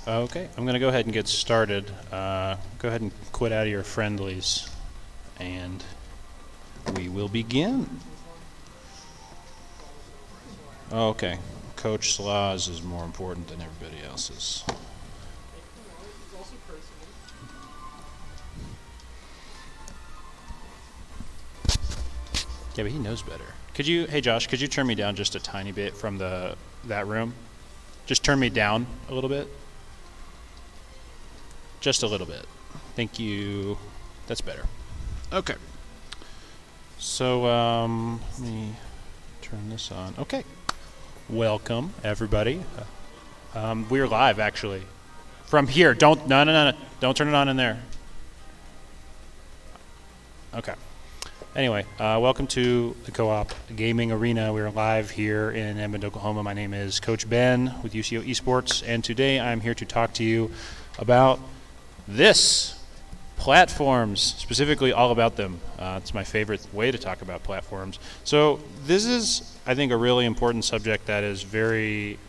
Okay, I'm going to go ahead and get started. Go ahead and quit out of your friendlies, and we will begin. Okay, Coach Slaz is more important than everybody else's. Yeah, but he knows better. Could you, hey Josh, could you turn me down just a tiny bit from that room? Just turn me down a little bit. Just a little bit. Thank you. That's better. Okay. So, let me turn this on. Okay. Welcome, everybody. We're live, actually. From here. No. Don't turn it on in there. Okay. Anyway, welcome to the Co-op Gaming Arena. We're live here in Edmond, Oklahoma. My name is Coach Ben with UCO Esports, and today I'm here to talk to you about this, platforms, specifically all about them. It's my favorite way to talk about platforms. So this is, I think, a really important subject that is very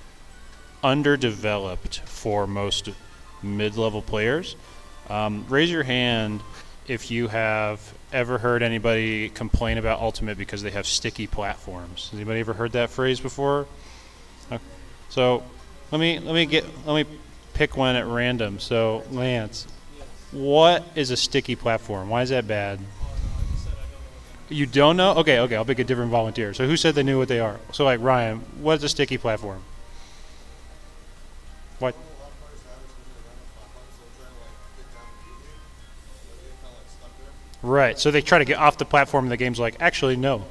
underdeveloped for most mid-level players. Raise your hand if you have ever heard anybody complain about Ultimate because they have sticky platforms. Has anybody ever heard that phrase before? Okay. So let me pick one at random. So Lance, what is a sticky platform? Why is that bad? You don't know? Okay, I'll pick a different volunteer. So who said they knew what they are? So like Ryan, what is a sticky platform? What? Right, so they try to get off the platform and the game's like, actually no.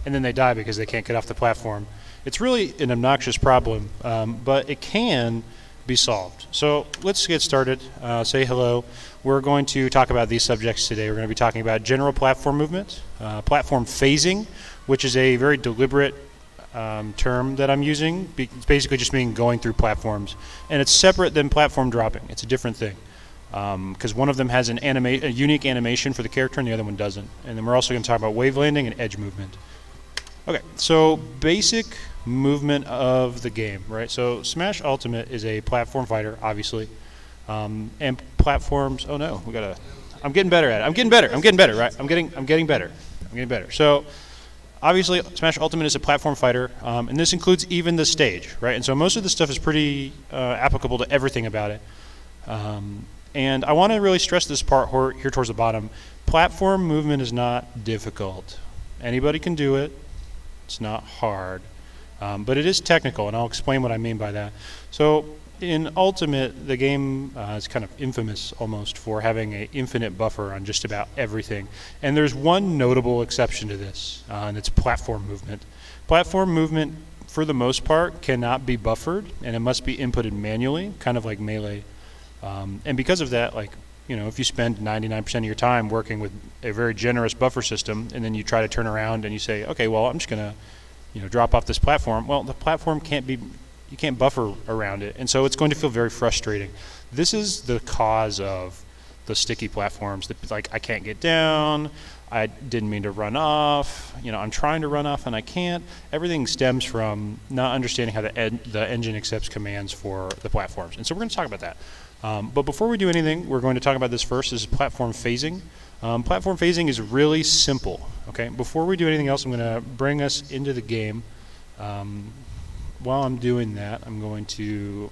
And then they die because they can't get off the platform. It's really an obnoxious problem, but it can be solved. So let's get started. Say hello. We're going to talk about these subjects today. We're going to be talking about general platform movement, platform phasing, which is a very deliberate term that I'm using. It's basically just meaning going through platforms. And it's separate than platform dropping. It's a different thing. Because one of them has a unique animation for the character and the other one doesn't. And then we're also going to talk about wavelanding and edge movement. Okay, so basic movement of the game, right? So Smash Ultimate is a platform fighter, obviously. And platforms, oh no, I'm getting better at it. I'm getting better, right? I'm getting better. So obviously Smash Ultimate is a platform fighter, and this includes even the stage, right? And so most of the stuff is pretty applicable to everything about it. And I want to really stress this part here towards the bottom. Platform movement is not difficult. Anybody can do it. It's not hard. But it is technical, and I'll explain what I mean by that. So in Ultimate, the game is kind of infamous almost for having an infinite buffer on just about everything. And there's one notable exception to this, and it's platform movement. Platform movement, for the most part, cannot be buffered, and it must be inputted manually, kind of like Melee. And because of that, like, you know, if you spend 99% of your time working with a very generous buffer system, and then you try to turn around and you say, okay, well, I'm just going to, you know, drop off this platform. Well, the platform you can't buffer around it, and so it's going to feel very frustrating. This is the cause of the sticky platforms. Like, I can't get down. I didn't mean to run off. You know, I'm trying to run off and I can't. Everything stems from not understanding how the engine accepts commands for the platforms. And so we're going to talk about that. But before we do anything, we're going to talk about this first. This is platform phasing. Platform phasing is really simple. Okay. Before we do anything else, I'm going to bring us into the game. While I'm doing that, I'm going to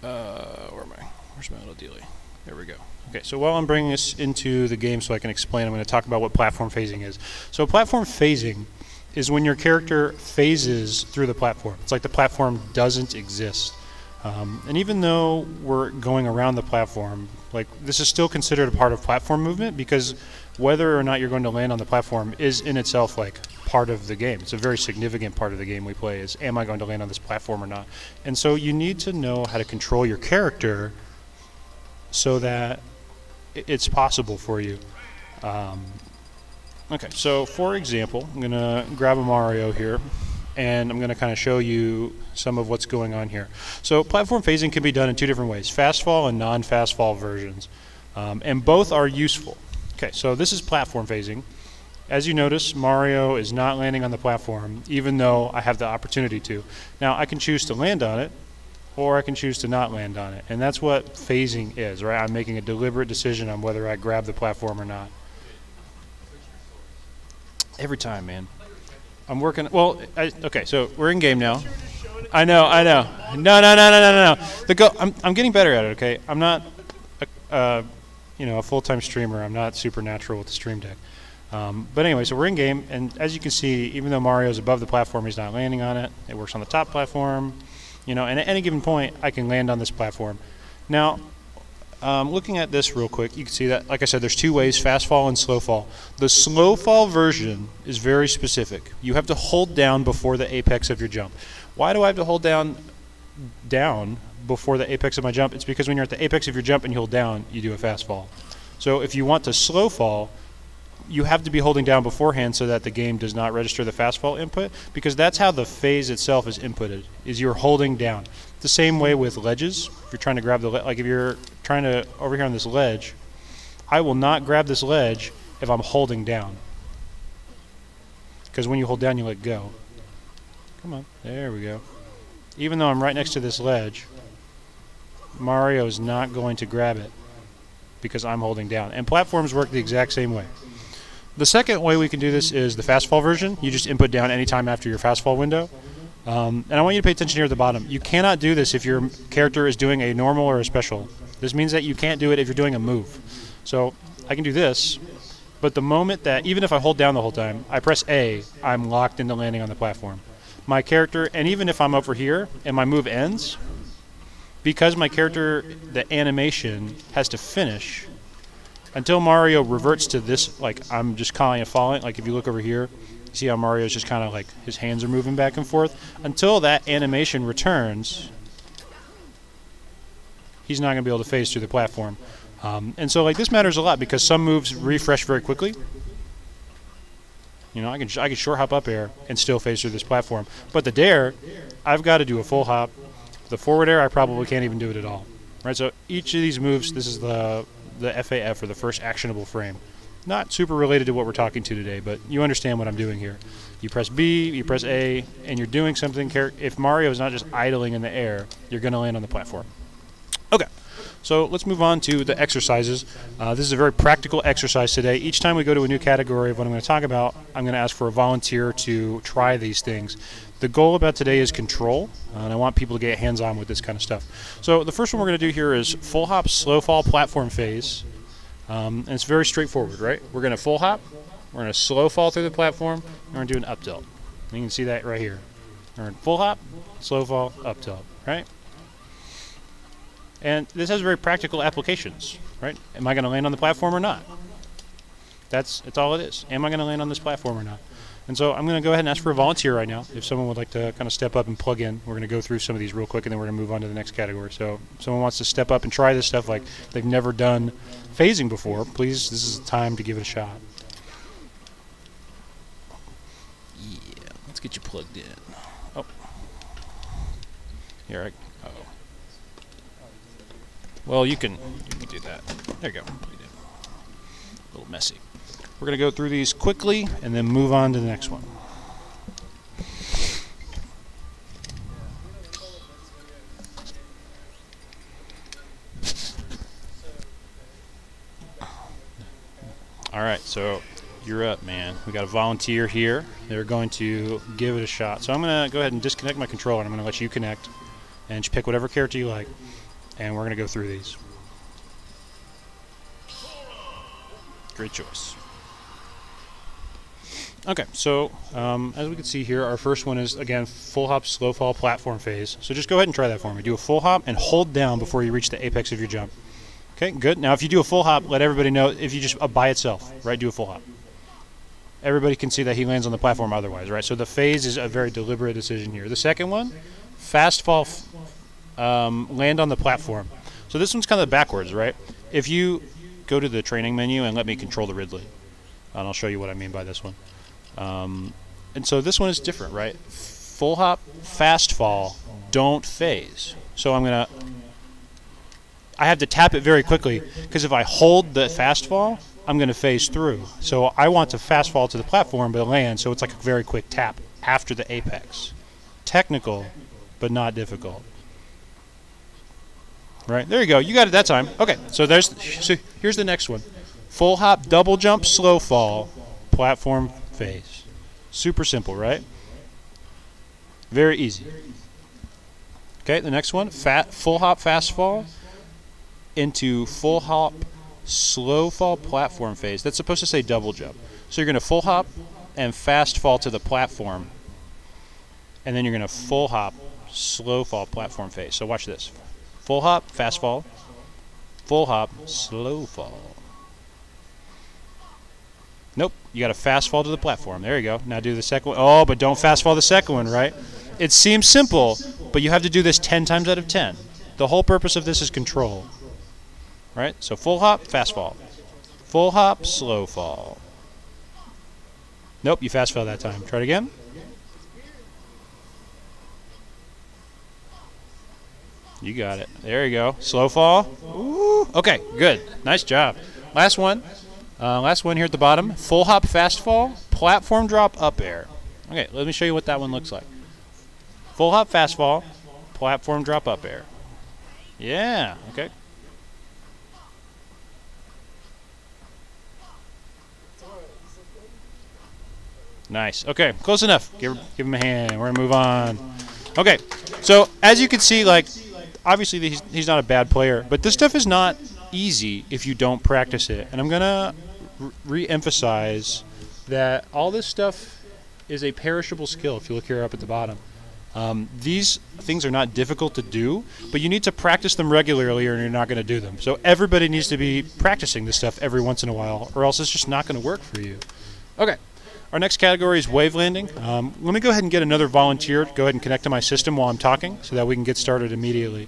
where's my little dealie? There we go. Okay, so while I'm bringing this into the game so I can explain, I'm going to talk about what platform phasing is. So platform phasing is when your character phases through the platform. It's like the platform doesn't exist. And even though we're going around the platform, like, this is still considered a part of platform movement, because whether or not you're going to land on the platform is in itself like part of the game. It's a very significant part of the game we play is, am I going to land on this platform or not? And so you need to know how to control your character so that it's possible for you. Okay, so for example, I'm going to grab a Mario here, and I'm going to kind of show you some of what's going on here. So platform phasing can be done in two different ways, fast fall and non-fast fall versions. And both are useful. Okay, so this is platform phasing. As you notice, Mario is not landing on the platform, even though I have the opportunity to. Now, I can choose to land on it, or I can choose to not land on it. And that's what phasing is, right? I'm making a deliberate decision on whether I grab the platform or not. Every time, man. I'm working. Well, okay, so we're in game now. I know. No. I'm getting better at it. Okay, I'm not, a full-time streamer. I'm not supernatural with the stream deck. But anyway, so we're in game, and as you can see, even though Mario's above the platform, he's not landing on it. It works on the top platform. And at any given point, I can land on this platform. Now, looking at this real quick, you can see that, like I said, there's two ways, fast fall and slow fall. The slow fall version is very specific. You have to hold down before the apex of your jump. Why do I have to hold down before the apex of my jump? It's because when you're at the apex of your jump and you hold down, you do a fast fall. So if you want to slow fall, you have to be holding down beforehand so that the game does not register the fast fall input, because that's how the phase itself is inputted, is you're holding down. The same way with ledges. If you're trying to grab like if you're trying to, over here on this ledge, I will not grab this ledge if I'm holding down. Because when you hold down, you let go. Come on, there we go. Even though I'm right next to this ledge, Mario is not going to grab it because I'm holding down. And platforms work the exact same way. The second way we can do this is the fast fall version. You just input down anytime after your fast fall window. And I want you to pay attention here at the bottom. You cannot do this if your character is doing a normal or a special. This means that you can't do it if you're doing a move. So I can do this, but the moment that, even if I hold down the whole time, I press A, I'm locked into landing on the platform. My character, and even if I'm over here and my move ends, because my character, the animation has to finish, until Mario reverts to this, like I'm just calling it falling, like if you look over here, you see how Mario's just kind of like, his hands are moving back and forth. Until that animation returns, he's not going to be able to phase through the platform. And so like this matters a lot because some moves refresh very quickly. I can short hop up air and still phase through this platform. But the dare, I've got to do a full hop. The forward air, I probably can't even do it at all. Right? So each of these moves, this is the FAF, or the first actionable frame. Not super related to what we're talking to today, but you understand what I'm doing here. You press B, you press A, and you're doing something. If Mario is not just idling in the air, you're going to land on the platform. Okay, so let's move on to the exercises. This is a very practical exercise today. Each time we go to a new category of what I'm going to talk about, I'm going to ask for a volunteer to try these things. The goal about today is control, and I want people to get hands-on with this kind of stuff. So the first one we're going to do here is full hop, slow fall, platform phase. And it's very straightforward, right? We're going to full hop, we're going to slow fall through the platform, and we're going to do an up tilt. And you can see that right here. We're going to full hop, slow fall, up tilt, right? And this has very practical applications, right? Am I going to land on the platform or not? That's all it is. Am I going to land on this platform or not? And so I'm going to go ahead and ask for a volunteer right now. If someone would like to kind of step up and plug in, we're going to go through some of these real quick, and then we're going to move on to the next category. So if someone wants to step up and try this stuff like they've never done phasing before, please, this is the time to give it a shot. Yeah, let's get you plugged in. Oh. Here, uh-oh. Well, you can do that. There you go. A little messy. We're going to go through these quickly and then move on to the next one. All right, so you're up, man. We got a volunteer here. They're going to give it a shot. So I'm going to go ahead and disconnect my controller, and I'm going to let you connect and just pick whatever character you like, and we're going to go through these. Great choice. Okay, so as we can see here, our first one is, again, full hop, slow fall, platform phase. So just go ahead and try that for me. Do a full hop and hold down before you reach the apex of your jump. Okay, good. Now if you do a full hop, let everybody know, if you just by itself, right, do a full hop. Everybody can see that he lands on the platform otherwise, right? So the phase is a very deliberate decision here. The second one, fast fall, land on the platform. So this one's kind of backwards, right? If you go to the training menu and let me control the Ridley, and I'll show you what I mean by this one. And so this one is different, right? Full hop, fast fall, don't phase. So I have to tap it very quickly, because if I hold the fast fall, I'm going to phase through. So I want to fast fall to the platform but land, so it's like a very quick tap after the apex. Technical, but not difficult. Right, there you go. You got it that time. Okay, so here's the next one. Full hop, double jump, slow fall, platform phase. Super simple, right? Very easy. Okay, the next one, full hop, fast fall into full hop, slow fall, platform phase. That's supposed to say double jump. So you're going to full hop and fast fall to the platform, and then you're going to full hop, slow fall, platform phase. So watch this. Full hop, fast fall, full hop, slow fall. Nope, you got to fast fall to the platform. There you go. Now do the second one. Oh, but don't fast fall the second one, right? It seems simple, but you have to do this 10 times out of 10. The whole purpose of this is control. Right? So full hop, fast fall. Full hop, slow fall. Nope, you fast fell that time. Try it again. You got it. There you go. Slow fall. Ooh. Okay, good. Nice job. Last one. Last one here at the bottom. Full hop, fast fall, platform drop, up air. Okay, let me show you what that one looks like. Full hop, fast fall, platform drop, up air. Yeah, okay. Nice. Okay, close enough. Give him a hand. We're going to move on. Okay, so as you can see, like, obviously he's not a bad player, but this stuff is not easy if you don't practice it. And I'm going to re-emphasize that all this stuff is a perishable skill if you look here up at the bottom. These things are not difficult to do, but you need to practice them regularly or you're not going to do them. So everybody needs to be practicing this stuff every once in a while, or else it's just not going to work for you. Okay, our next category is wavelanding. Let me go ahead and get another volunteer to go ahead and connect to my system while I'm talking so that we can get started immediately.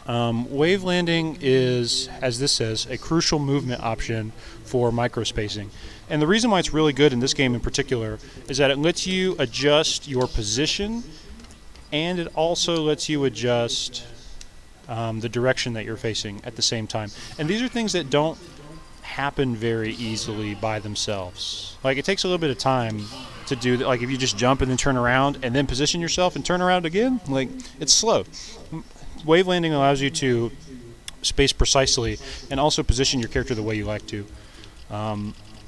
Wavelanding is, as this says, a crucial movement option for microspacing. And the reason why it's really good in this game in particular is that it lets you adjust your position, and it also lets you adjust the direction that you're facing at the same time. And these are things that don't happen very easily by themselves. Like, it takes a little bit of time to do that. Like, if you just jump and then turn around and then position yourself and turn around again, like, it's slow. Wavelanding allows you to space precisely and also position your character the way you like to.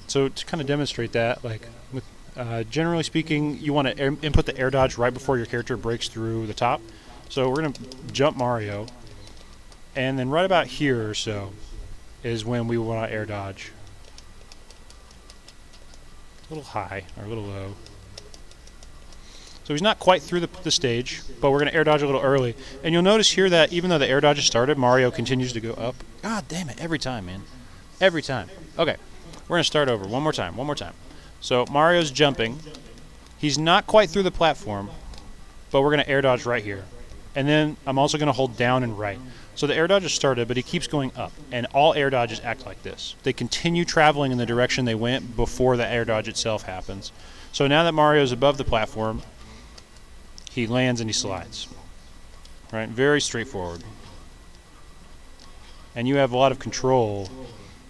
So to kind of demonstrate that, like, with, generally speaking, you want to input the air dodge right before your character breaks through the top. So we're going to jump Mario, and then right about here or so is when we want to air dodge. A little high or a little low. So he's not quite through the stage, but we're going to air dodge a little early. And you'll notice here that even though the air dodge has started, Mario continues to go up. God damn it, every time, man. Every time. Okay, we're going to start over. One more time, one more time. So Mario's jumping. He's not quite through the platform, but we're going to air dodge right here. And then I'm also going to hold down and right. So the air dodge has started, but he keeps going up. And all air dodges act like this. They continue traveling in the direction they went before the air dodge itself happens. So now that Mario's above the platform, he lands and he slides. Right? Very straightforward. And you have a lot of control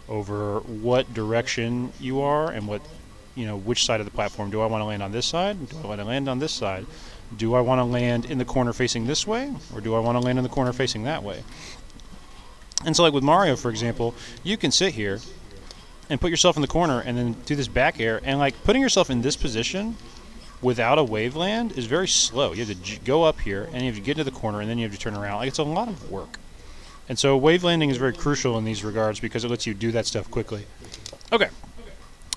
over what direction you are and what, which side of the platform. Do I want to land on this side? Do I want to land on this side? Do I want to land in the corner facing this way? Or do I want to land in the corner facing that way? And so, like with Mario, for example, you can sit here and put yourself in the corner and then do this back air. And like putting yourself in this position without a waveland is very slow. You have to go up here and you have to get into the corner and then you have to turn around. Like, it's a lot of work. And so wavelanding is very crucial in these regards because it lets you do that stuff quickly. Okay.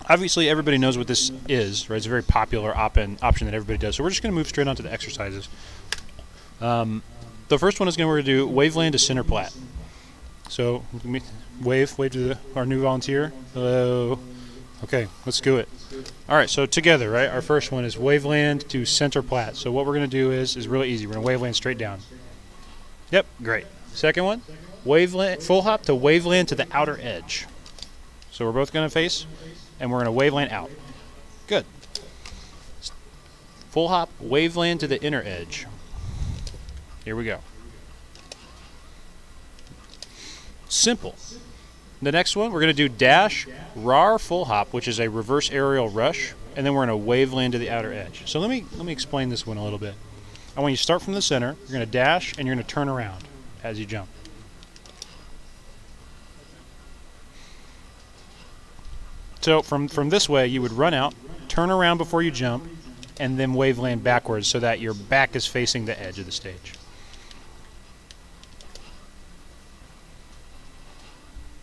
Obviously, everybody knows what this is, right? It's a very popular option that everybody does. So we're just going to move straight on to the exercises. The first one is we're going to do waveland to center plat. So wave to our new volunteer. Hello. Okay, let's do it. All right, so together, right? Our first one is waveland to center plat. So what we're going to do is really easy. We're going to waveland straight down. Yep, great. Second one, waveland full hop to waveland to the outer edge. So we're both going to face, and we're going to waveland out. Good. Full hop, waveland to the inner edge. Here we go. Simple. The next one, we're going to do dash, rar, full hop, which is a reverse aerial rush, and then we're going to waveland to the outer edge. So let me explain this one a little bit. I want you to start from the center. You're going to dash, and you're going to turn around as you jump. So from this way, you would run out, turn around before you jump, and then waveland backwards so that your back is facing the edge of the stage.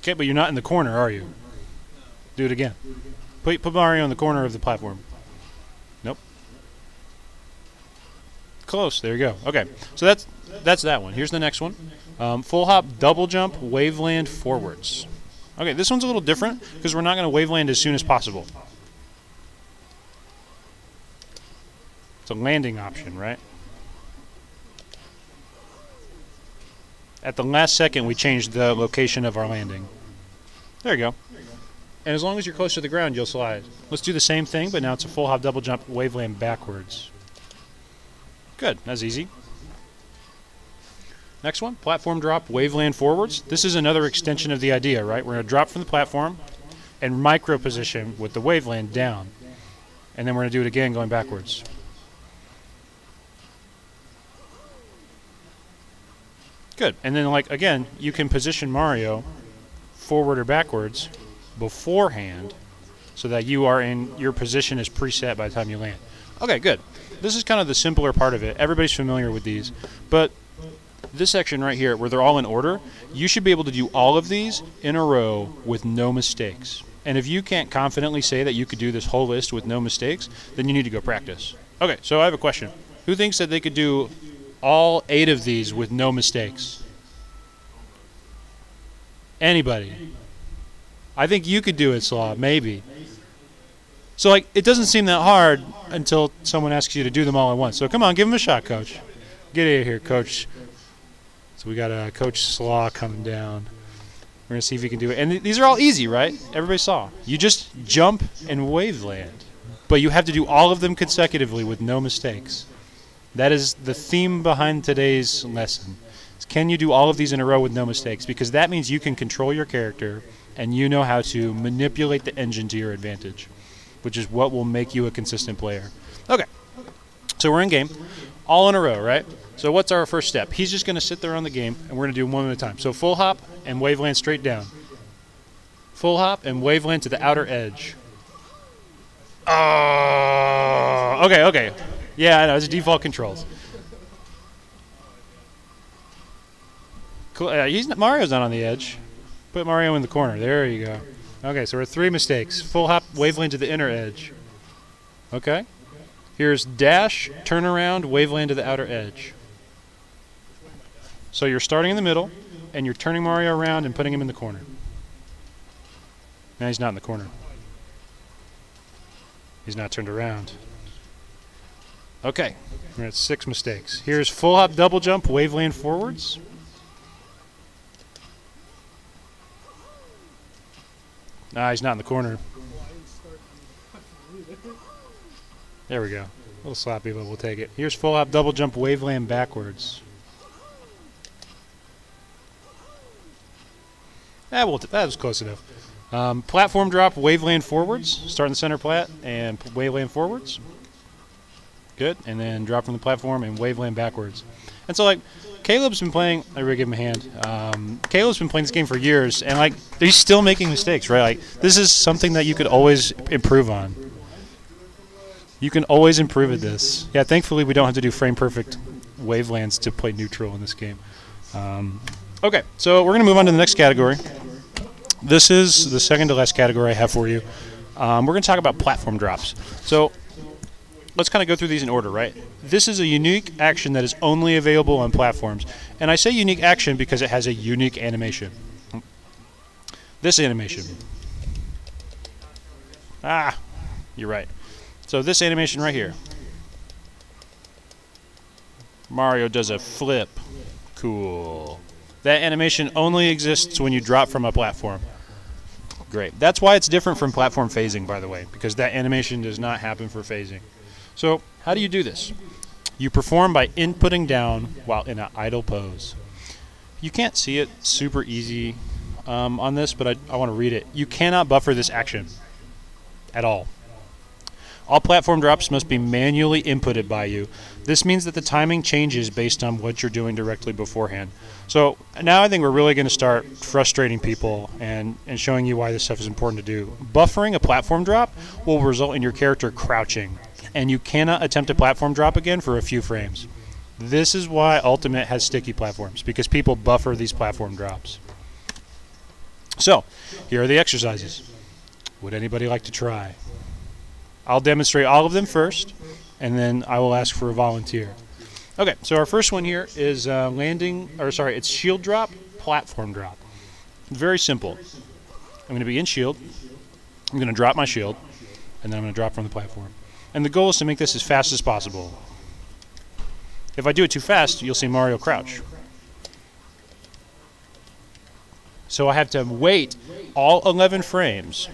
Okay, but you're not in the corner, are you? Do it again. Put Mario in the corner of the platform. Nope. Close. There you go. Okay, so that's that one. Here's the next one. Full hop, double jump, waveland forwards. Okay, this one's a little different because we're not going to waveland as soon as possible. It's a landing option, right? At the last second, we changed the location of our landing. There you go. And as long as you're close to the ground, you'll slide. Let's do the same thing, but now it's a full hop, double jump, waveland backwards. Good, that's easy. Next one, platform drop, waveland forwards. This is another extension of the idea, right? We're going to drop from the platform and micro position with the waveland down. And then we're going to do it again going backwards. Good. And then, like, again, you can position Mario forward or backwards beforehand so that your position is preset by the time you land. Okay, good. This is kind of the simpler part of it. Everybody's familiar with these. But this section right here, where they're all in order, you should be able to do all of these in a row with no mistakes. And if you can't confidently say that you could do this whole list with no mistakes, then you need to go practice. Okay, so I have a question. Who thinks that they could do all 8 of these with no mistakes? Anybody? I think you could do it, Slaw, maybe. So, like, it doesn't seem that hard until someone asks you to do them all at once. So come on, give them a shot, Coach. Get out of here, Coach. So we got Coach Slaw coming down. We're going to see if he can do it. And these are all easy, right? Everybody saw. You just jump and waveland. But you have to do all of them consecutively with no mistakes. That is the theme behind today's lesson. Can you do all of these in a row with no mistakes? Because that means you can control your character and you know how to manipulate the engine to your advantage, which is what will make you a consistent player. Okay, so we're in game, all in a row, right? So what's our first step? He's just going to sit there on the game, and we're going to do them one at a time. So full hop and waveland straight down. Full hop and waveland to the outer edge. Oh, okay. Yeah, I know, it's default controls. Cool. Mario's not on the edge. Put Mario in the corner. There you go. Okay, so we're 3 mistakes. Full hop, waveland to the inner edge. Okay. Here's dash, turn around, waveland to the outer edge. So you're starting in the middle, and you're turning Mario around and putting him in the corner. Now he's not in the corner. He's not turned around. Okay, we're at 6 mistakes. Here's full hop, double jump, waveland forwards. Nah, he's not in the corner. There we go. A little sloppy, but we'll take it. Here's full hop, double jump, waveland backwards. That was close enough. Platform drop, waveland forwards. Start in the center plat and waveland forwards. Good. And then drop from the platform and waveland backwards. And so, like, Caleb's been playing. Everybody give him a hand. Caleb's been playing this game for years, and, like, he's still making mistakes, right? Like, this is something that you could always improve on. You can always improve at this. Yeah, thankfully we don't have to do frame-perfect wavelands to play neutral in this game. Okay, so we're going to move on to the next category. This is the second to last category I have for you. We're going to talk about platform drops. So let's kind of go through these in order, right? This is a unique action that is only available on platforms. And I say unique action because it has a unique animation. This animation. Ah, you're right. So this animation right here. Mario does a flip. Cool. That animation only exists when you drop from a platform. Great. That's why it's different from platform phasing, by the way, because that animation does not happen for phasing. So how do you do this? You perform by inputting down while in an idle pose. You can't see it super easy on this, but I want to read it. You cannot buffer this action at all. All platform drops must be manually inputted by you. This means that the timing changes based on what you're doing directly beforehand. So now I think we're really going to start frustrating people and showing you why this stuff is important to do. Buffering a platform drop will result in your character crouching, and you cannot attempt a platform drop again for a few frames. This is why Ultimate has sticky platforms, because people buffer these platform drops. So, here are the exercises. Would anybody like to try? I'll demonstrate all of them first, and then I will ask for a volunteer. Okay, so our first one here is it's shield drop, platform drop. Very simple. I'm going to be in shield. I'm going to drop my shield, and then I'm going to drop from the platform. And the goal is to make this as fast as possible. If I do it too fast, you'll see Mario crouch. So I have to wait all 11 frames.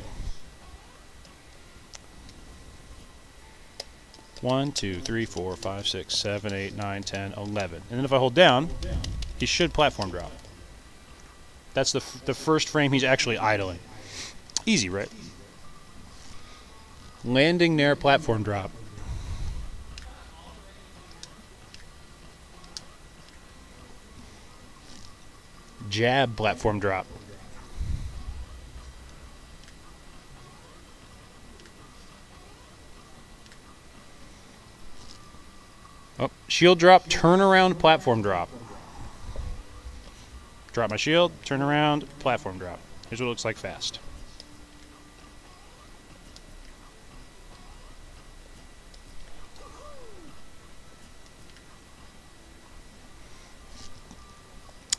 1, 2, 3, 4, 5, 6, 7, 8, 9, 10, 11. And then if I hold down, he should platform drop. That's the first frame he's actually idling. Easy, right? Landing near platform drop. Jab platform drop. Oh, shield drop, turn around, platform drop. Drop my shield, turn around, platform drop. Here's what it looks like fast.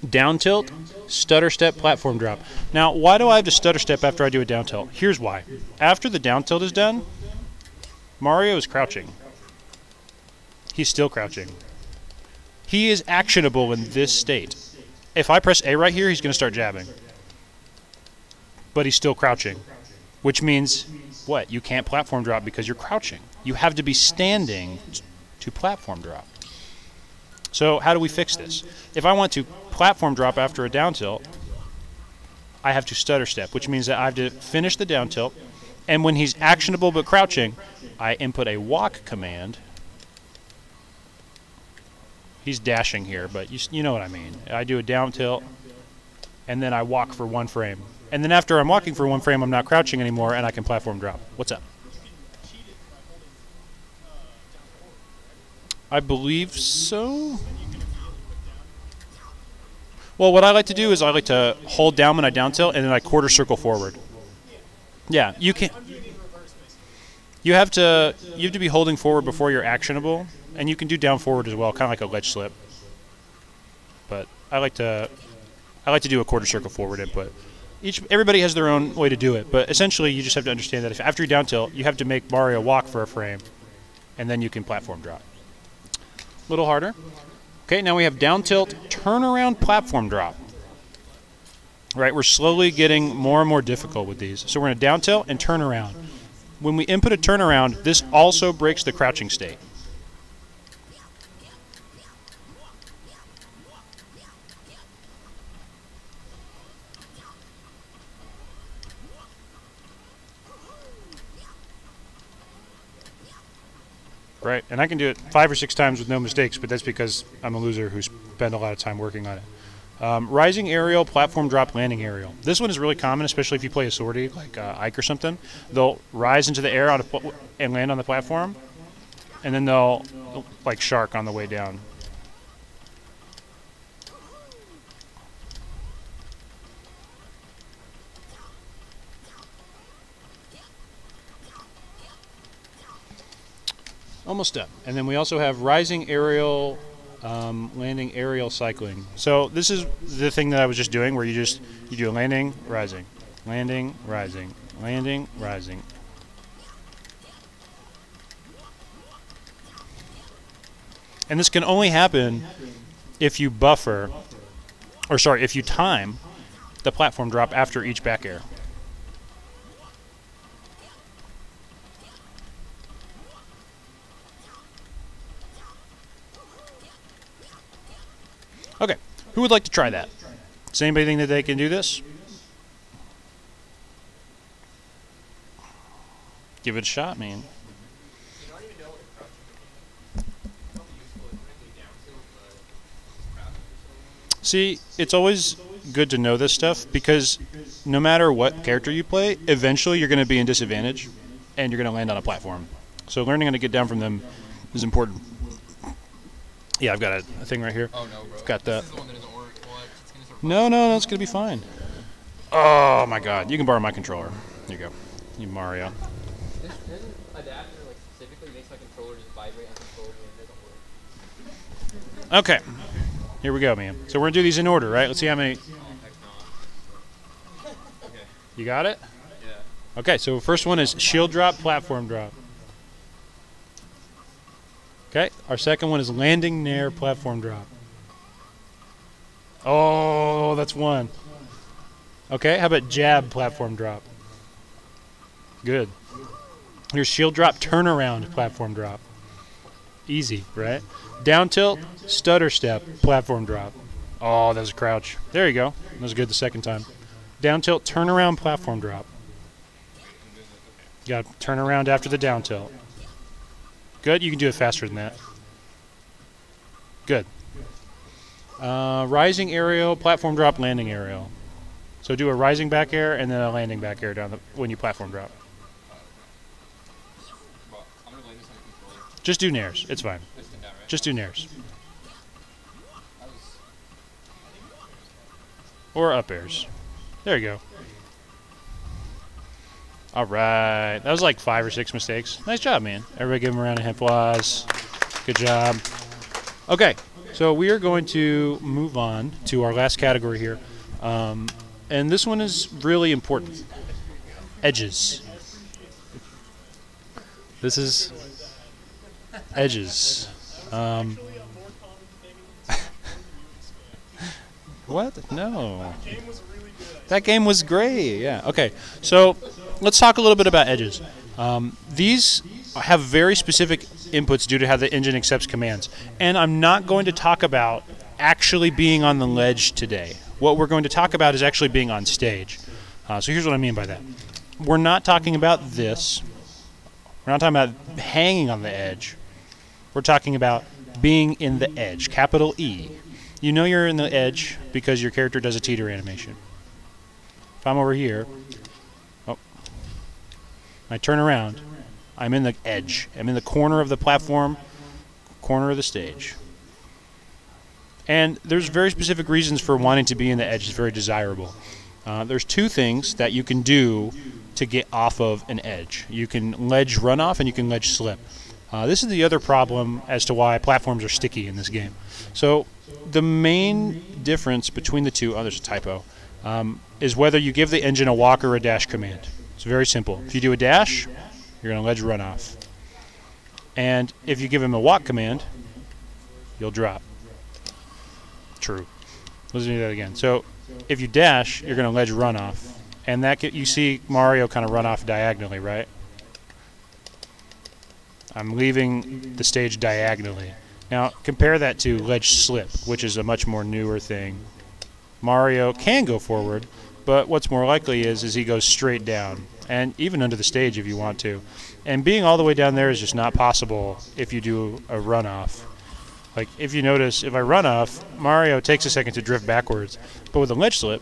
Down tilt, stutter step, platform drop. Now, why do I have to stutter step after I do a down tilt? Here's why. After the down tilt is done, Mario is crouching. He's still crouching. He is actionable in this state. If I press A right here, he's going to start jabbing. But he's still crouching. Which means, what? You can't platform drop because you're crouching. You have to be standing to platform drop. So how do we fix this? If I want to platform drop after a down tilt, I have to stutter step, which means that I have to finish the down tilt. And when he's actionable but crouching, I input a walk command. He's dashing here, but you know what I mean. I do a down tilt, and then I walk for 1 frame. And then after I'm walking for 1 frame, I'm not crouching anymore, and I can platform drop. What's up? I believe so. Well, what I like to do is I like to hold down when I down tilt, and then I quarter circle forward. Yeah, you can. You have to be holding forward before you're actionable, and you can do down forward as well, kind of like a ledge slip. But I like to do a quarter circle forward input. Everybody has their own way to do it, but essentially you just have to understand that if after you down tilt, you have to make Mario walk for a frame, and then you can platform drop. A little harder. Okay, now we have down tilt, turn around, platform drop. Right, we're slowly getting more and more difficult with these. So we're going to down tilt and turn around. When we input a turnaround, this also breaks the crouching state. Right, and I can do it 5 or 6 times with no mistakes, but that's because I'm a loser who spent a lot of time working on it. Rising aerial, platform drop, landing aerial. This one is really common, especially if you play a sortie like Ike or something. They'll rise into the air and land on the platform, and then they'll like shark on the way down. Almost done. And then we also have rising aerial, landing aerial cycling. So this is the thing that I was just doing, where you do a landing, rising, landing, rising, landing, rising. And this can only happen if you buffer, or sorry, if you time the platform drop after each back air. Okay, who would like to try that? Does anybody think that they can do this? Give it a shot, man. See, it's always good to know this stuff because no matter what character you play, eventually you're going to be in disadvantage and you're going to land on a platform. So learning how to get down from them is important. Yeah, I've got a thing right here. Oh no, bro. I've got that. This is the one that doesn't work. What? It's gonna start No, it's going to be fine. Oh my god, you can borrow my controller. Here you go. You Mario. This adapter like specifically makes my controller just vibrate uncontrollably and it doesn't work. Okay. Here we go, man. So we're going to do these in order, right? Let's see how many. Oh, heck no. Okay. You got it? Yeah. Okay, so first one is shield drop, platform drop. Okay, our second one is landing nair, platform drop. Oh, that's one. Okay, how about jab, platform drop? Good. Here's shield drop, turnaround, platform drop. Easy, right? Down tilt, stutter step, platform drop. Oh, that was a crouch. There you go. That was good the second time. Down tilt, turnaround, platform drop. You got to turn around after the down tilt. Good. You can do it faster than that. Good. Rising aerial, platform drop, landing aerial. So do a rising back air and then a landing back air down when you platform drop. I'm gonna lay this on the controller. Just do nairs. It's fine. This did that, right? Just do nairs. That was... Or up airs. There you go. All right. That was like 5 or 6 mistakes. Nice job, man. Everybody give him a round of applause. Good job. Okay. So we are going to move on to our last category here. And this one is really important. Edges. This is edges. What? No. That game was great. Yeah. Okay. So let's talk a little bit about edges. These have very specific inputs due to how the engine accepts commands. And I'm not going to talk about actually being on the ledge today. What we're going to talk about is actually being on stage. So here's what I mean by that. We're not talking about this. We're not talking about hanging on the edge. We're talking about being in the edge, capital E. You know you're in the edge because your character does a teeter animation. If I'm over here, I turn around, I'm in the edge. I'm in the corner of the platform, corner of the stage. And there's very specific reasons for wanting to be in the edge. It's very desirable. There's 2 things that you can do to get off of an edge. You can ledge runoff and you can ledge slip. This is the other problem as to why platforms are sticky in this game. So the main difference between the two, there's a typo, is whether you give the engine a walk or a dash command. It's very simple. If you do a dash, you're going to ledge runoff. And if you give him a walk command, you'll drop. True. Let's do that again. So if you dash, you're going to ledge runoff. And that you see Mario kind of run off diagonally, right? I'm leaving the stage diagonally. Now, compare that to ledge slip, which is a much more newer thing. Mario can go forward, but what's more likely is he goes straight down, and even under the stage if you want to. And being all the way down there is just not possible if you do a runoff. Like, if you notice, if I run off, Mario takes a second to drift backwards. But with a ledge slip,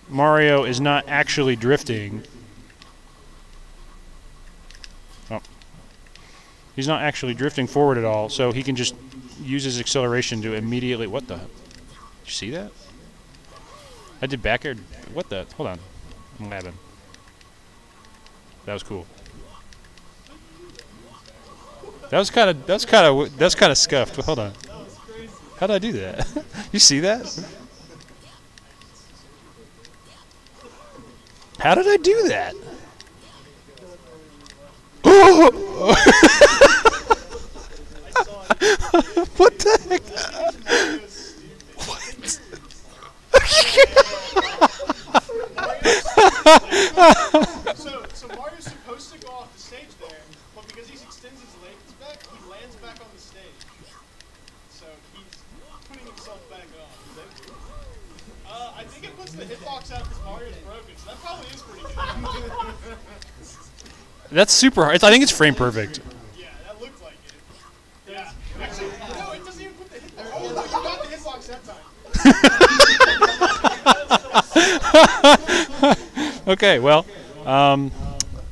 Mario is not actually drifting. Oh. He's not actually drifting forward at all, so he can just use his acceleration to immediately... What the... Did you see that? I did back air... What the... Hold on. I'm labbing. That was cool. That's kind of scuffed. But hold on. How did I do that? You see that? How did I do that? What the heck? What? So Mario's supposed to go off the stage there, but because he extends his legs back, he lands back on the stage. So he's putting himself back on. I think it puts the hitbox out because Mario's broken, so that probably is pretty good. That's super hard. I think it's frame perfect. Yeah, that looked like it. Yeah. Actually, no, it doesn't even put the hitbox. Okay, well,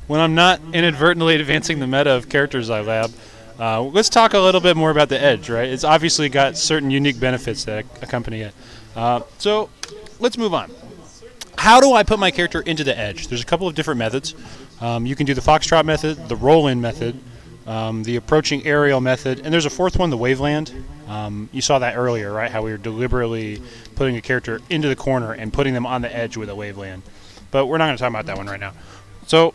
when I'm not inadvertently advancing the meta of characters I lab, let's talk a little bit more about the edge, right? It's obviously got certain unique benefits that accompany it. So let's move on. How do I put my character into the edge? There's a couple of different methods. You can do the foxtrot method, the roll-in method, the approaching aerial method, and there's a fourth one, the waveland. You saw that earlier, right? How we were deliberately putting a character into the corner and putting them on the edge with a waveland. But we're not going to talk about that one right now. So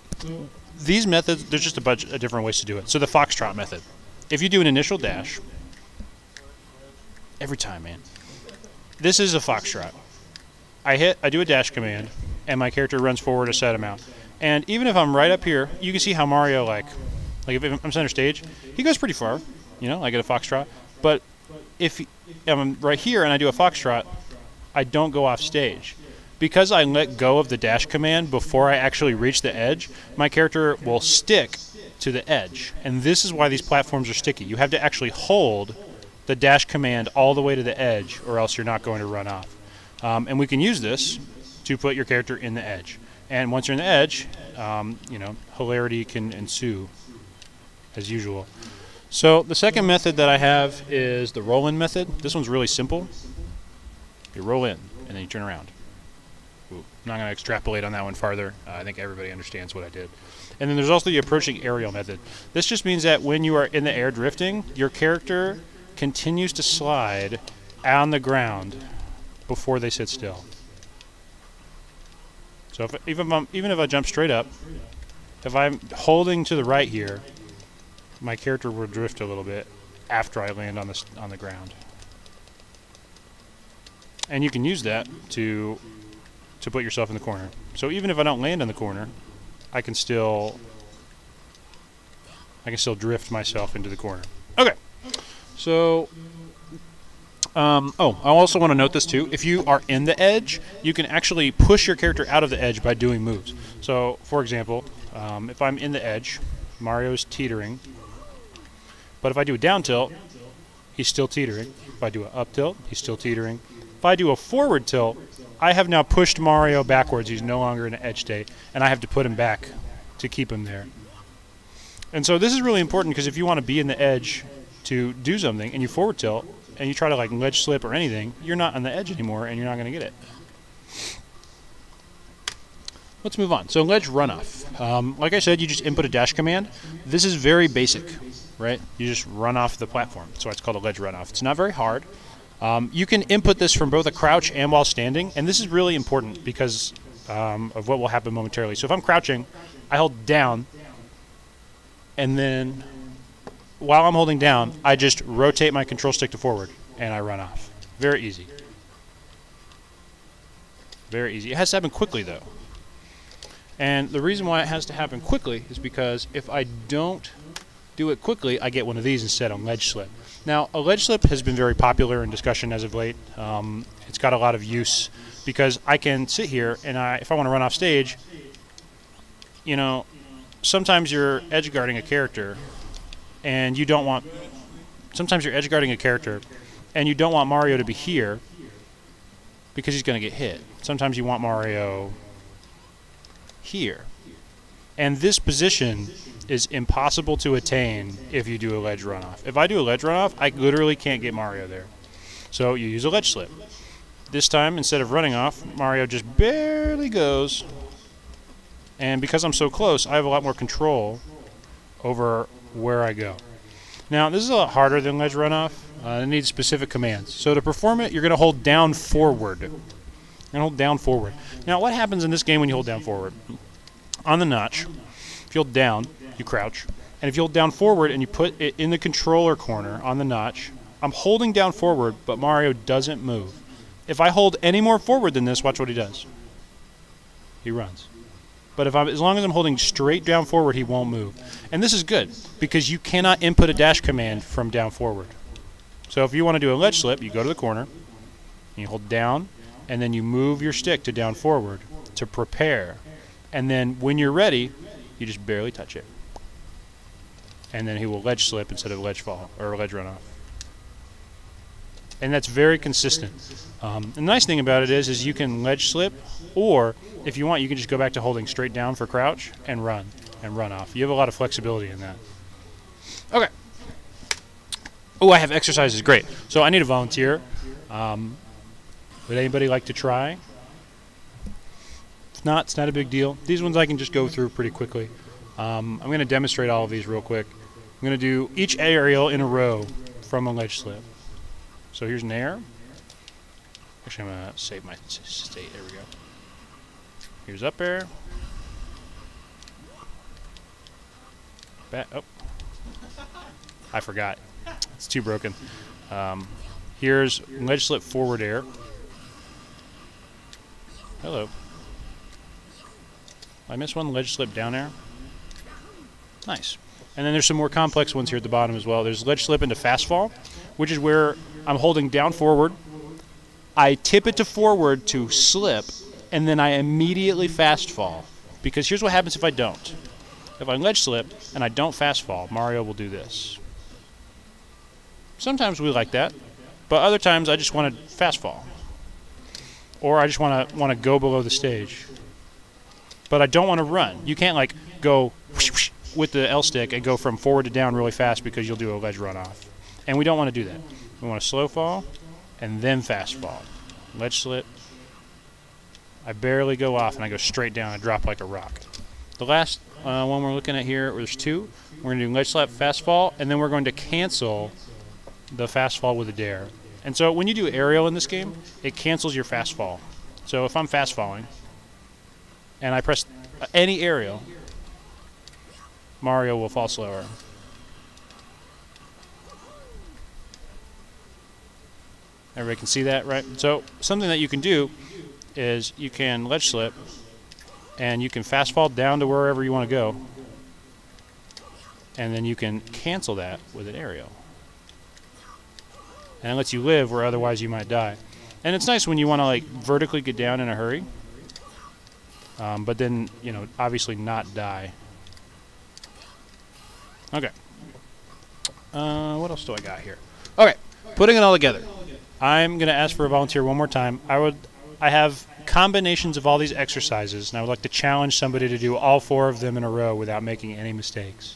these methods, there's just a bunch of different ways to do it. So the foxtrot method. If you do an initial dash, every time, man. This is a foxtrot. I do a dash command, and my character runs forward a set amount. And even if I'm right up here, you can see how Mario, like if I'm center stage, he goes pretty far, you know, like at a foxtrot. But if I'm right here and I do a foxtrot, I don't go off stage. Because I let go of the dash command before I actually reach the edge, my character will stick to the edge. And this is why these platforms are sticky. You have to actually hold the dash command all the way to the edge, or else you're not going to run off. And we can use this to put your character in the edge. And once you're in the edge, you know, hilarity can ensue, as usual. So the second method that I have is the roll-in method. This one's really simple. You roll in, and then you turn around. Ooh, I'm not going to extrapolate on that one farther. I think everybody understands what I did. And then there's also the approaching aerial method. This just means that when you are in the air drifting, your character continues to slide on the ground before they sit still. So even if I jump straight up, if I'm holding to the right here, my character will drift a little bit after I land on the ground. And you can use that to put yourself in the corner. So even if I don't land in the corner, I can still drift myself into the corner. Okay. So I also want to note this too. If you are in the edge, you can actually push your character out of the edge by doing moves. So, for example, if I'm in the edge, Mario's teetering. But if I do a down tilt, he's still teetering. If I do an up tilt, he's still teetering. If I do a forward tilt, I have now pushed Mario backwards. He's no longer in an edge state, and I have to put him back to keep him there. And so this is really important because if you want to be in the edge to do something and you forward tilt and you try to like ledge slip or anything, you're not on the edge anymore and you're not going to get it. Let's move on. So ledge runoff. Like I said, you just input a dash command. This is very basic, right? You just run off the platform. That's why it's called a ledge runoff. It's not very hard. You can input this from both a crouch and while standing, and this is really important because of what will happen momentarily. So if I'm crouching, I hold down, and then while I'm holding down, I just rotate my control stick to forward, and I run off. Very easy. Very easy. It has to happen quickly, though. And the reason why it has to happen quickly is because if I don't do it quickly, I get one of these instead on ledge slip. Now, a ledge slip has been very popular in discussion as of late. It's got a lot of use because I can sit here and if I want to run off stage, you know, sometimes you're edge guarding a character and you don't want, sometimes you're edge guarding a character and you don't want Mario to be here because he's going to get hit. Sometimes you want Mario here. And this position is impossible to attain if you do a ledge runoff. If I do a ledge runoff, I literally can't get Mario there. So you use a ledge slip. This time, instead of running off, Mario just barely goes. And because I'm so close, I have a lot more control over where I go. Now, this is a lot harder than ledge runoff. It needs specific commands. So to perform it, you're going to hold down forward. And hold down forward. Now, what happens in this game when you hold down forward? On the notch, if you hold down, you crouch. And if you hold down forward and you put it in the controller corner on the notch, I'm holding down forward, but Mario doesn't move. If I hold any more forward than this, watch what he does. He runs. But as long as I'm holding straight down forward, he won't move. And this is good, because you cannot input a dash command from down forward. So if you want to do a ledge slip, you go to the corner, and you hold down, and then you move your stick to down forward to prepare. And then when you're ready, you just barely touch it. And then he will ledge slip instead of ledge fall, or ledge runoff. and that's very consistent. The nice thing about it is you can ledge slip, or if you want, you can just go back to holding straight down for crouch and run off. You have a lot of flexibility in that. Okay. Oh, I have exercises. Great. So I need a volunteer. Would anybody like to try? If not, it's not a big deal. These ones I can just go through pretty quickly. I'm going to demonstrate all of these real quick. I'm going to do each aerial in a row from a ledge slip. So here's an air. Actually, I'm going to save my state. There we go. Here's up air. Back. Oh. I forgot. It's too broken. Here's ledge slip forward air. Hello. I missed one ledge slip down air. Nice. And then there's some more complex ones here at the bottom as well. There's ledge slip into fast fall, which is where I'm holding down forward. I tip it to forward to slip, and then I immediately fast fall. Because here's what happens if I don't. If I ledge slip and I don't fast fall, Mario will do this. Sometimes we like that, but other times I just want to fast fall. Or I just want to go below the stage. But I don't want to run. You can't like go with the L stick and go from forward to down really fast because you'll do a ledge run off. And we don't want to do that. We want to slow fall and then fast fall. Ledge slip. I barely go off and I go straight down and drop like a rock. The last one we're looking at here, there's two. We're going to do ledge slap, fast fall, and then we're going to cancel the fast fall with a dare. And so when you do aerial in this game, it cancels your fast fall. So if I'm fast falling and I press any aerial, Mario will fall slower. Everybody can see that, right? So something that you can do is you can ledge slip and you can fast fall down to wherever you want to go. And then you can cancel that with an aerial. And it lets you live where otherwise you might die. And it's nice when you want to like vertically get down in a hurry. But then, you know, obviously not die. Okay. What else do I got here? Okay, putting it all together. I'm going to ask for a volunteer one more time. I have combinations of all these exercises, and I would like to challenge somebody to do all 4 of them in a row without making any mistakes.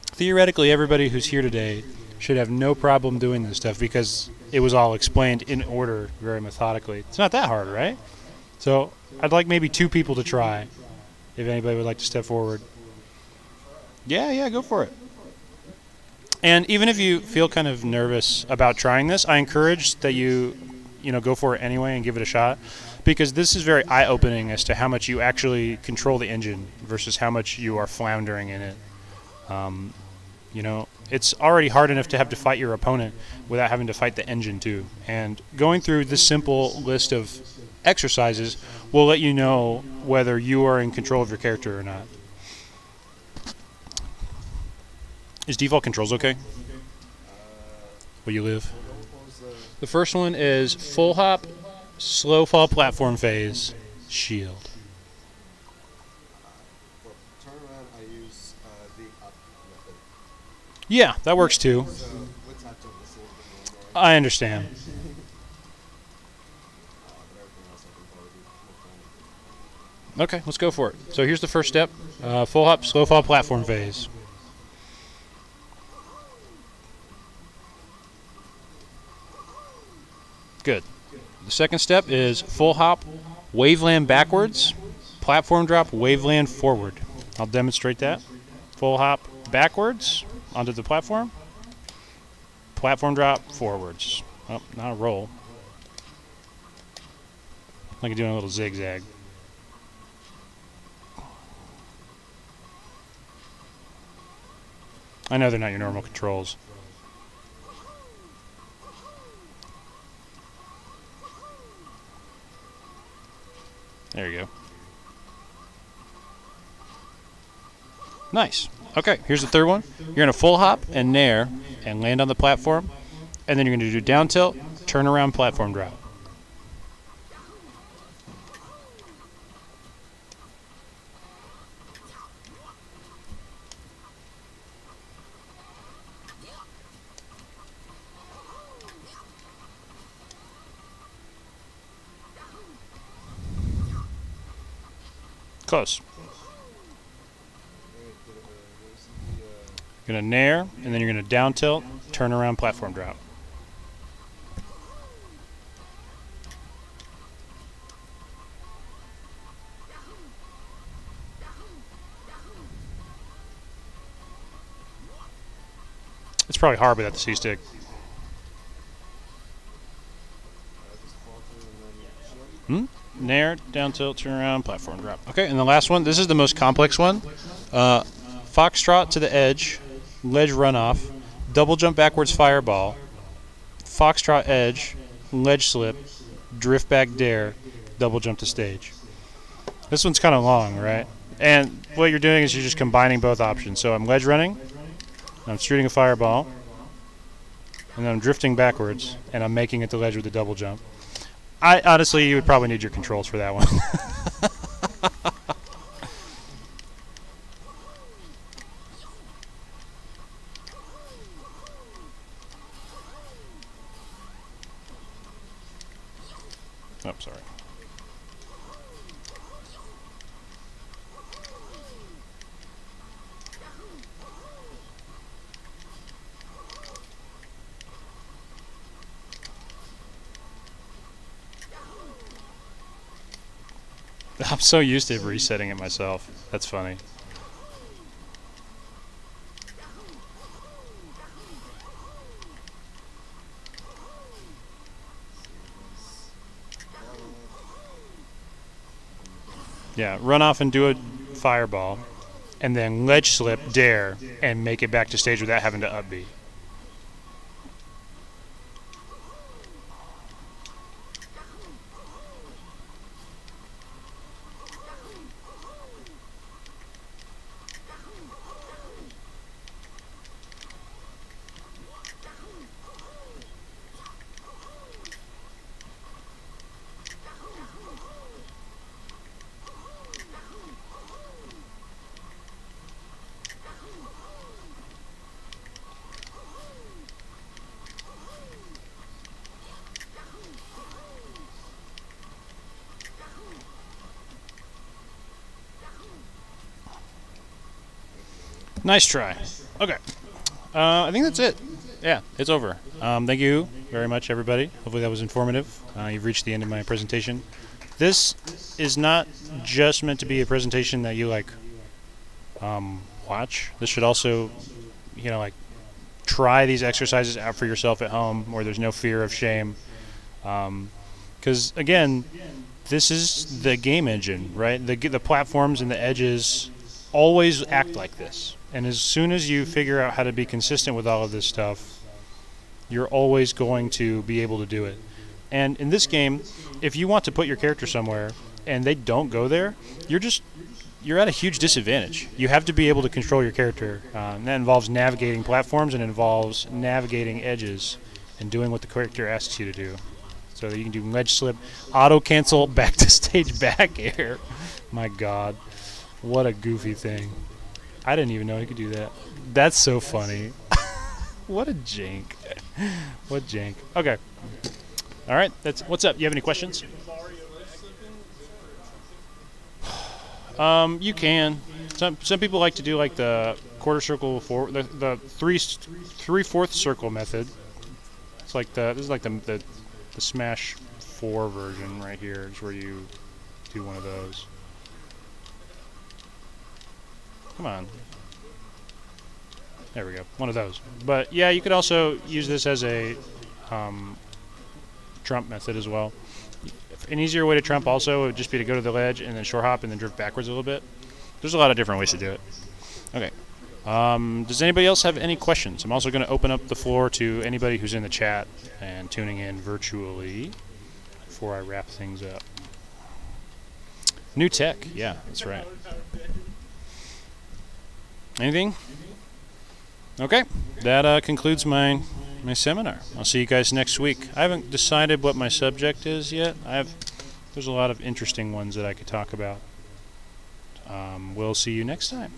Theoretically, everybody who's here today should have no problem doing this stuff because it was all explained in order very methodically. It's not that hard, right? So I'd like maybe 2 people to try if anybody would like to step forward. Yeah, go for it. And even if you feel kind of nervous about trying this, I encourage that you go for it anyway and give it a shot, because this is very eye-opening as to how much you actually control the engine versus how much you are floundering in it. It's already hard enough to have to fight your opponent without having to fight the engine too. And going through this simple list of exercises will let you know whether you are in control of your character or not. Is default controls okay? Will you live? The first one is full hop, slow fall platform phase, shield. For turnaround, I use the up method. Yeah, that works too. So with that jump, it's a little bit more annoying. I understand. But everything else I can probably do. Okay, let's go for it. So here's the first step. Full hop, slow fall platform phase. Good. The second step is full hop, waveland backwards, platform drop, waveland forward. I'll demonstrate that. Full hop backwards onto the platform, platform drop forwards. Oh, not a roll. Like doing a little zigzag. I know they're not your normal controls. There you go. Nice. Okay, here's the third one. You're going to full hop and nair and land on the platform. And then you're going to do down tilt, turn around, platform drop. Close. You're going to nair, and then you're going to down tilt, turn around, platform drop. It's probably hard without the C-stick. Nair, down tilt, turn around, platform drop. Okay, and the last one, this is the most complex one. Foxtrot to the edge, ledge runoff, double jump backwards fireball, foxtrot edge, ledge slip, drift back dare, double jump to stage. This one's kind of long, right? And what you're doing is you're just combining both options. So I'm ledge running, I'm shooting a fireball, and then I'm drifting backwards, and I'm making it to ledge with a double jump. Honestly, you would probably need your controls for that one. Oh, sorry. I'm so used to resetting it myself. That's funny. Yeah, run off and do a fireball, and then ledge slip, dare, and make it back to stage without having to up B. Nice try. Okay. I think that's it. Yeah, it's over. Thank you very much, everybody. Hopefully that was informative. You've reached the end of my presentation. This is not just meant to be a presentation that you watch. This should also, try these exercises out for yourself at home, where there's no fear of shame. Because again, this is the game engine, right? The platforms and the edges always act like this. And as soon as you figure out how to be consistent with all of this stuff, you're always going to be able to do it. And in this game, if you want to put your character somewhere and they don't go there, you're at a huge disadvantage. You have to be able to control your character. And that involves navigating platforms, and involves navigating edges and doing what the character asks you to do. So that you can do ledge slip, auto cancel, back to stage, back air. My God, what a goofy thing. I didn't even know he could do that. That's so funny. What a jank. What jank. Okay. All right. What's up? You have any questions? You can. Some people like to do like the quarter circle, the 3/4 circle method. It's like this is like the Smash 4 version right here. It's where you do one of those. Come on. There we go. One of those. But yeah, you could also use this as a trump method as well. An easier way to trump also would just be to go to the ledge and then short hop and then drift backwards a little bit. There's a lot of different ways to do it. Okay. Does anybody else have any questions? I'm also going to open up the floor to anybody who's in the chat and tuning in virtually before I wrap things up. New tech. Yeah, that's right. Anything? Okay, that concludes my seminar. I'll see you guys next week. I haven't decided what my subject is yet. There's a lot of interesting ones that I could talk about. We'll see you next time.